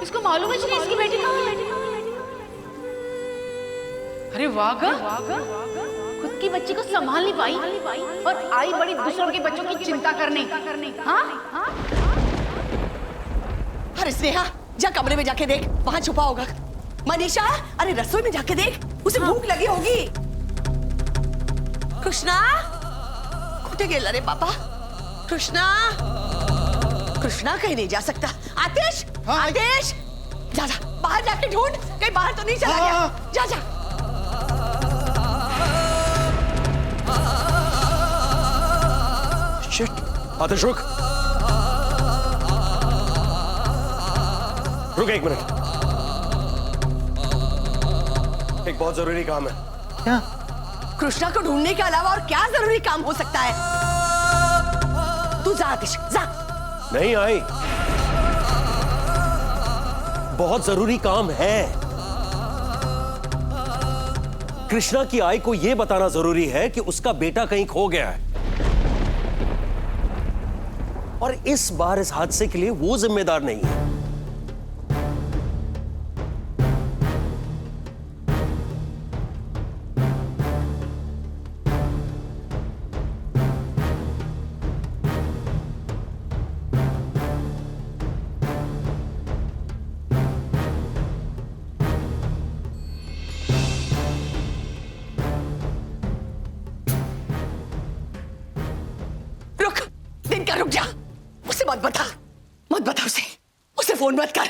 इसको मालूम है नहीं इसकी बेटी कहाँ है। अरे वाह, खुद की बच्ची को संभाल नहीं पाई और आई बड़ी दूसरों के बच्चों की चिंता करने। हाँ? अरे स्नेहा, जा कमरे में जाके देख, वहां छुपा होगा। मनीषा, अरे रसोई में जाके देख, उसे भूख लगी होगी। कृष्णा, कुठे गेला रे पापा? कृष्णा, कृष्णा कहीं नहीं जा सकता। आतिश, आतिश, जा जा, बाहर जाके ढूंढ, कहीं बाहर तो नहीं चला गया। जा जा। शिट, आतिश रुक, रुक 1 मिनट, एक बहुत जरूरी काम है। क्या? कृष्णा को ढूंढने के अलावा और क्या जरूरी काम हो सकता है? तू जा आतिश, जा। नहीं आई, बहुत जरूरी काम है। कृष्णा की आई को यह बताना जरूरी है कि उसका बेटा कहीं खो गया है और इस बार इस हादसे के लिए वो जिम्मेदार नहीं है। रुक जा, उसे मत बता उसे फोन मत कर।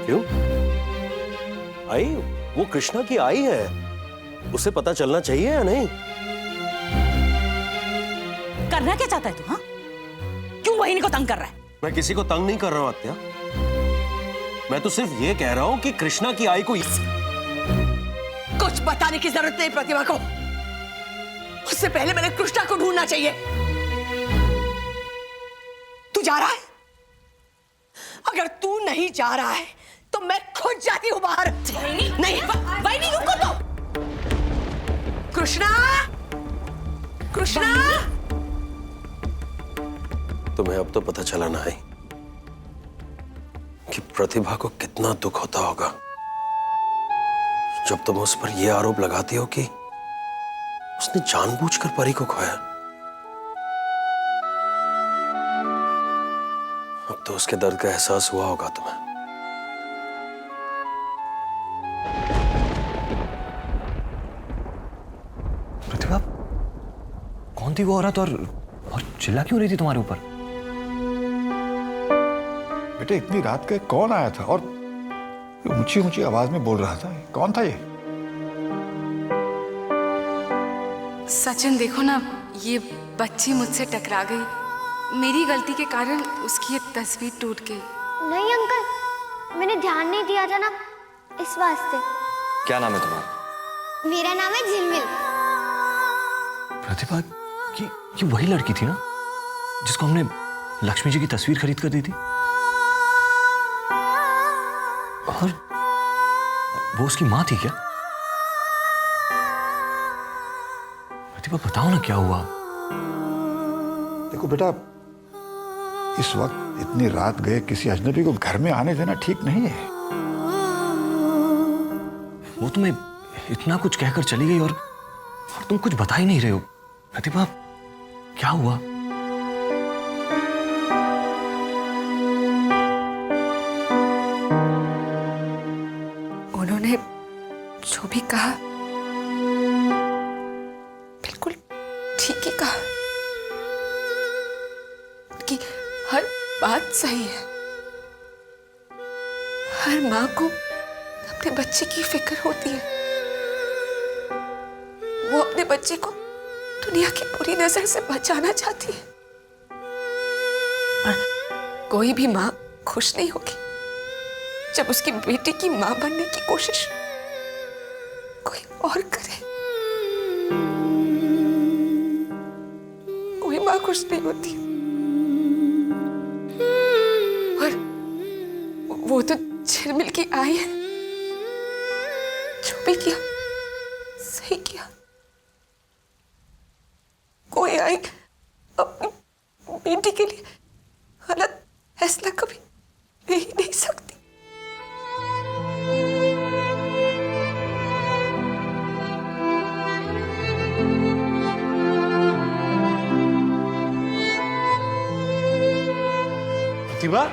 क्यों? आई, वो कृष्णा की आई है, उसे पता चलना चाहिए या नहीं? करना क्या चाहता है तू? हाँ, क्यों बहिनी को तंग कर रहा है? मैं किसी को तंग नहीं कर रहा हूं आत्या, मैं तो सिर्फ ये कह रहा हूं कि कृष्णा की आई को कुछ बताने की जरूरत नहीं प्रतिभा को, उससे पहले मैंने कृष्णा को ढूंढना चाहिए। तू जा रहा है? अगर तू नहीं जा रहा है तो मैं खुद जाती हूं बाहर। नहीं, वही रुको तो। कृष्णा, कृष्णा, तुम्हें अब तो पता चला ना है कि प्रतिभा को कितना दुख होता होगा जब तुम उस पर यह आरोप लगाती हो कि उसने जानबूझकर परी को खोया। अब तो उसके दर्द का एहसास हुआ होगा तुम्हें। प्रतिभा, कौन थी वो औरत और चिल्ला क्यों रही थी तुम्हारे ऊपर? बेटे, इतनी रात के कौन आया था और ऊंची ऊंची आवाज में बोल रहा था? कौन था ये? सचिन देखो ना, ये बच्ची मुझसे टकरा गई। मेरी गलती के कारण उसकी ये तस्वीर टूट गई। नहीं अंकल, मैंने ध्यान नहीं दिया था ना, इस वास्ते। क्या नाम है तुम्हारा? मेरा नाम है झिलमिल। प्रतिभा, ये वही लड़की थी ना जिसको हमने लक्ष्मी जी की तस्वीर खरीद कर दी थी? और वो उसकी माँ थी क्या? प्रतिभा, बताओ ना क्या हुआ? देखो बेटा, इस वक्त इतनी रात गए किसी अजनबी को घर में आने देना ठीक नहीं है। वो तुम्हें इतना कुछ कहकर चली गई और तुम कुछ बता ही नहीं रहे हो। प्रतिभा, क्या हुआ? उन्होंने जो भी कहा बिल्कुल ठीक ही कहा। उनकी हर बात सही है। हर माँ को अपने बच्चे की फिक्र होती है। वो अपने बच्चे को दुनिया की बुरी नजर से बचाना चाहती है। और कोई भी माँ खुश नहीं होगी जब उसकी बेटी की माँ बनने की कोशिश कोई और करे। कोई माँ खुश नहीं होती। और वो तो झिलमिल की आई है। जो भी किया सही किया। कोई आई अपनी बेटी के लिए गलत फैसला कभी मैं ही नहीं सकती। प्रतिभा,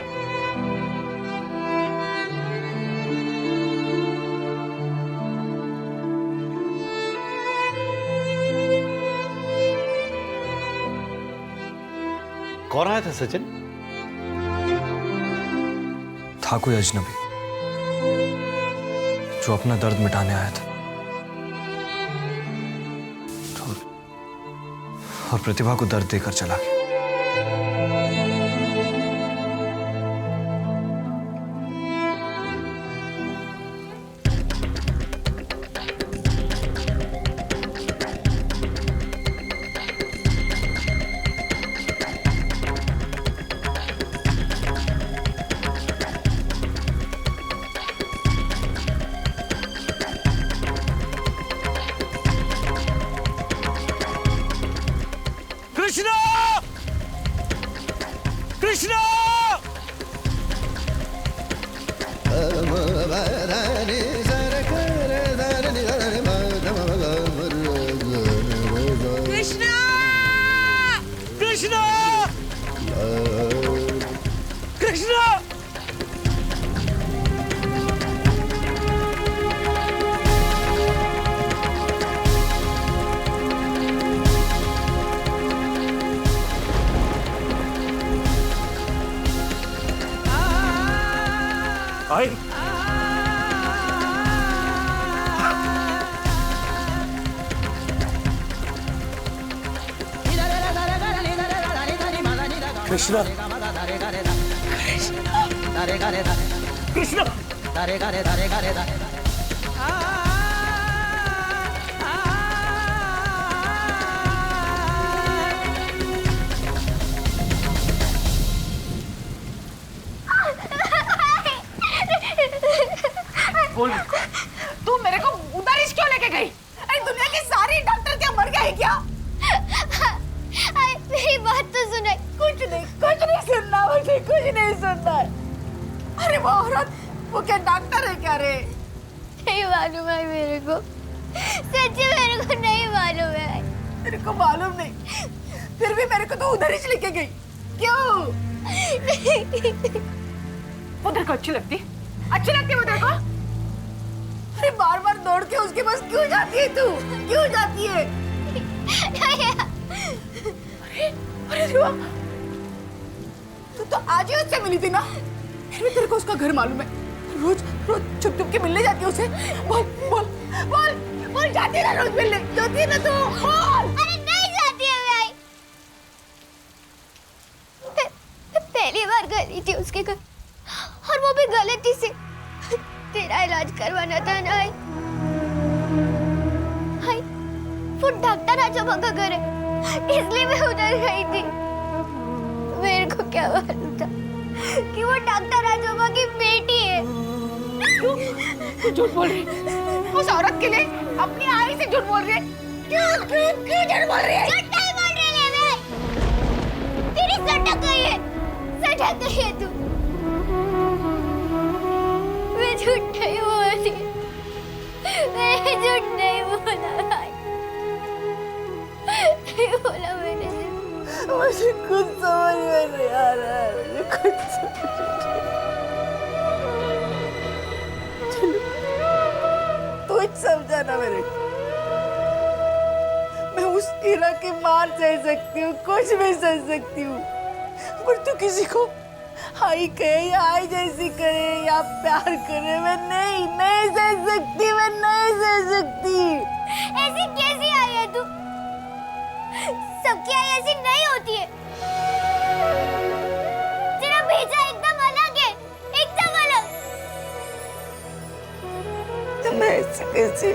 कौन आया था सचिन? था कोई अजनबी जो अपना दर्द मिटाने आया था और प्रतिभा को दर्द देकर चला गया। कृष्णा! कृष्णा! कृष्णा! कृष्णा! कृष्णा! आई कृष्णा! कृष्णा! बोल, तू मेरे को उधर ही क्यों लेके गई? अरे दुनिया के सारे डॉक्टर क्या मर गए क्या? मेरी बात तो सुनो। कुछ नहीं सुनना मुझे, कुछ नहीं सुनना। अरे वो औरत, वो क्या डॉक्टर है क्या रे? नहीं मालूम है मेरे को, सच में मेरे को नहीं मालूम है। तेरे को मालूम नहीं, फिर भी मेरे को तो उधर ही लेके गई। क्यों? वो तेरे को अच्छी लगती? अच्छी लगती है वो तेरे को? अरे बार बार दौड़ के उसके पास क्यों जाती है तू? क्यों जाती है? अरे रुआ, तू तो आज ही उससे मिली थी ना? फिर भी तेरे को उसका घर मालूम है। रोज रोज छुप छुप के मिलने जाती है उसे। बोल बोल बोल बोल, जाती है ना रोज मिलने? जाती है ना तू? बोल। अरे नहीं जाती है मैं। पहली बार गई थी उसके घर, और वो भी गलती से। तेरा इलाज करवाना था ना। हाय, वो डॉक्टर आजोबा का घर है, इसलिए मैं उधर गई थी। मेरे को क्या मालूम था कि वो डॉक्टर आजोबा की बेटी है। तू झूठ बोल रही है। उस औरत के लिए अपनी आई से झूठ बोल रही है। क्यों क्यों क्यों झूठ बोल रही है? झूठ नहीं बोल रही है मैं। तेरी सटक गई है, सटक गई है तू। मैं झूठ नहीं बोली, मैंने झूठ नहीं बोला भाई, नहीं बोला मैंने। मुझे कुछ समझ में नहीं आ रहा है, मुझे कुछ समझ चलो तू ही समझा ना मेरे को। मैं उस हीरा की मार सह सकती हूँ, कुछ भी सह सकती हूँ, पर तू किसी को आई कहे या आई जैसी करे या प्यार करे, मैं नहीं सह सकती, मैं नहीं सह सकती। ऐसी कैसी आई है तू? सबकी आई ऐसी नहीं होती है। तेरा भेजा एकदम अलग है, एकदम अलग। मैं ऐसे कैसे?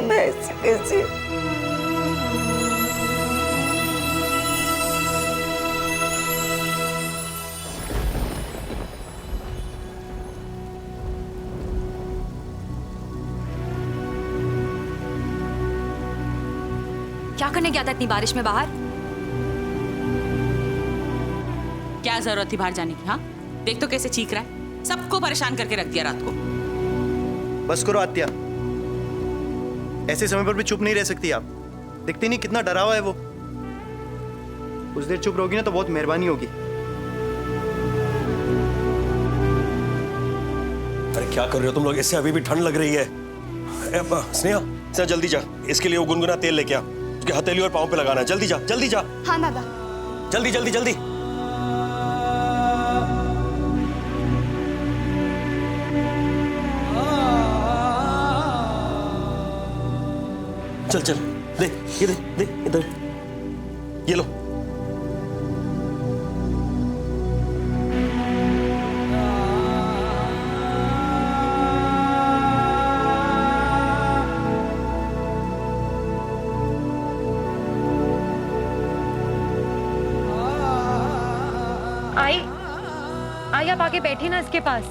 मैं ऐसे कैसे? क्या करने गया था इतनी बारिश में बाहर? क्या जरूरत थी बाहर जाने की? हाँ, देख तो कैसे चीख रहा है, सबको परेशान करके रख दिया रात को। बस करो आत्या, ऐसे समय पर भी चुप नहीं रह सकती आप। दिखती नहीं कितना डरा हुआ है वो। कुछ देर चुप रहोगी ना तो बहुत मेहरबानी होगी। अरे क्या कर रहे हो तुम लोग? इससे अभी भी ठंड लग रही है। स्नेहा, जल्दी जा, इसके लिए वो गुनगुना तेल लेके आ, उसके हथेली और पाँव पे लगाना है। जल्दी जा, जल्दी जा। हाँ दादा। जल्दी जल्दी जल्दी। चल चल, दे ये, दे इधर, ये लो। आई आप आके बैठी ना इसके पास।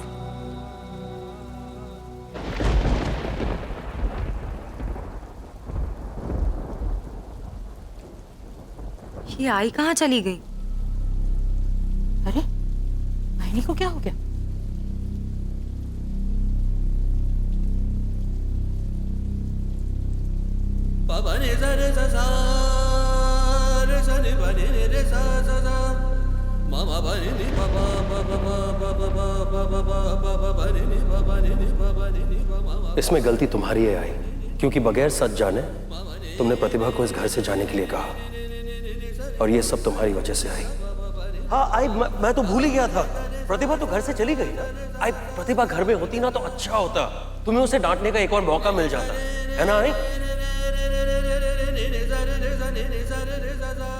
ये आई कहाँ चली गई? अरे मायनी को क्या हो गया? इसमें गलती तुम्हारी है आई, क्योंकि बगैर सच जाने तुमने प्रतिभा को इस घर से जाने के लिए कहा, और ये सब तुम्हारी वजह से आई। हाँ आई, मैं तो भूल ही गया था, प्रतिभा तो घर से चली गई ना। आई, प्रतिभा घर में होती ना तो अच्छा होता, तुम्हें उसे डांटने का एक और मौका मिल जाता, है ना आई?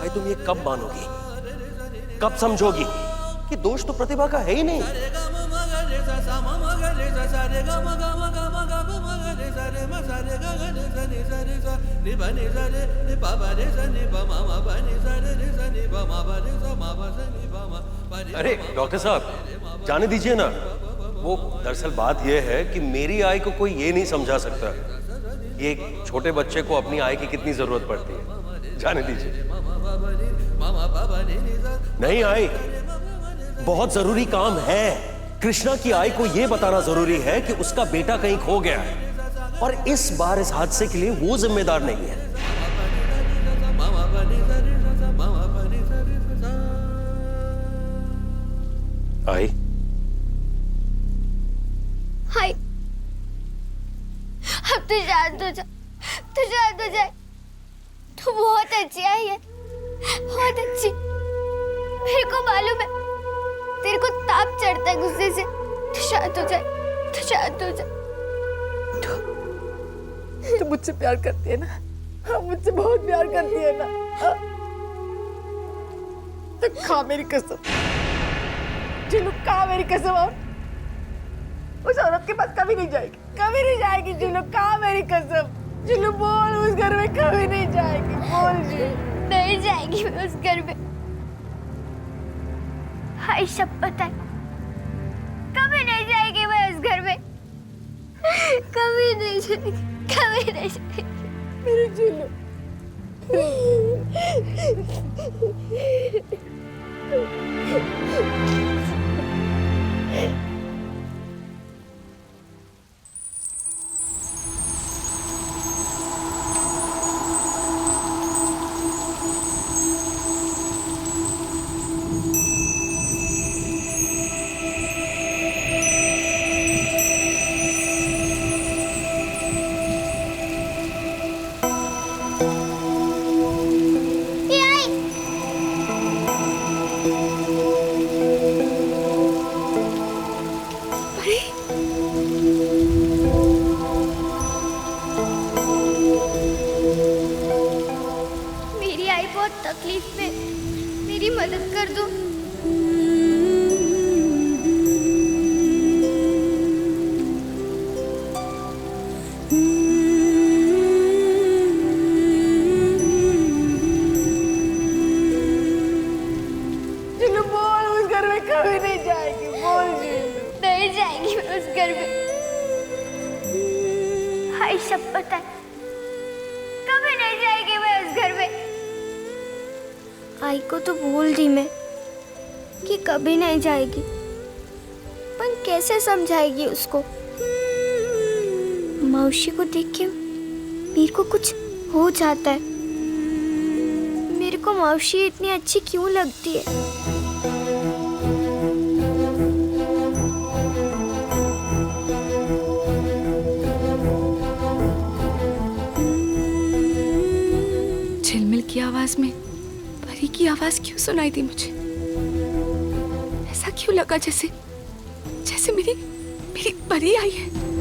आई तुम ये कब मानोगी, कब समझोगी कि दोष तो प्रतिभा का है ही नहीं? अरे डॉक्टर साहब, जाने दीजिए ना। वो दरअसल बात यह है कि मेरी आई को कोई ये नहीं समझा सकता ये एक छोटे बच्चे को अपनी आई की कितनी जरूरत पड़ती है। जाने दीजिए। नहीं आई, बहुत जरूरी काम है। कृष्णा की आई को यह बताना जरूरी है कि उसका बेटा कहीं खो गया है, और इस बार इस हादसे के लिए वो जिम्मेदार नहीं है। आई, हाय, अब तो शांत हो जा, तो शांत हो जाए। तू बहुत अच्छी आई है, बहुत अच्छी। मेरे को मालूम है तेरे को ताप चढ़ता है गुस्से से। तो शांत हो जाए, तो शांत हो जाए। तो मुझसे प्यार करती है ना? हाँ, मुझसे बहुत प्यार करती है ना? हाँ? तो खा मेरी कसम, जिलू, खा मेरी कसम। और उस औरत के पास कभी नहीं जाएगी, कभी नहीं जाएगी। जिलू, खा मेरी कसम। जिलू बोल, उस घर में कभी नहीं जाएगी। बोल जी। नहीं जाएगी मैं उस घर में। हाय शपथ है, कभी नहीं जाएगी मैं उस घर में। कभी नहीं जाएगी, कभी नहीं जाएगी मेरी जिलू। तकलीफ में, मेरी मदद कर दो। जिलू बोल, उस घर में कभी नहीं जाएगी। बोल जिलू। नहीं जाएगी मैं उस घर में। हाय शपथ है, कभी नहीं जाएगी मैं उस घर में। आई को तो बोल दी मैं, कि कभी नहीं जाएगी, पर कैसे समझाएगी उसको? मौसी को देख के मेरे को कुछ हो जाता है। मेरे को मौसी इतनी अच्छी क्यों लगती है? झिलमिल की आवाज में परी की आवाज क्यों सुनाई दी मुझे? ऐसा क्यों लगा जैसे जैसे मेरी मेरी परी आई है।